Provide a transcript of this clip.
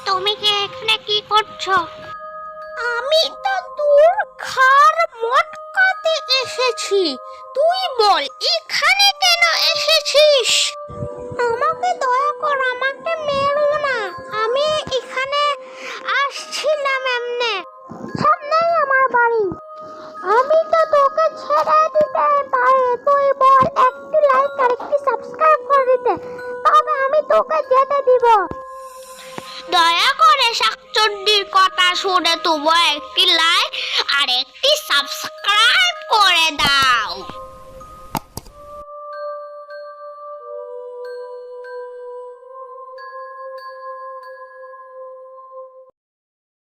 তুমি কি এখানে কি করছো? আমি তো তোর ঘর মটকাতে এসেছি। তুই বল এখানে কেন এসেছিস? আমাকে দয়া কর, আমাকে মেরো না। আমি এখানে আসছিলাম এমনে। সামনেই আমার বাড়ি। আমি তো তোকে ছেড়ে দিতে পারি। তুই বল একটি লাইক আর একটি সাবস্ক্রাইব করে দিতে, তবে আমি তোকে যেতে দিব। দয়া করে শাকচুন্নির কথা শুনে তুমি একটি লাইক আর একটি সাবস্ক্রাইব করে দাও।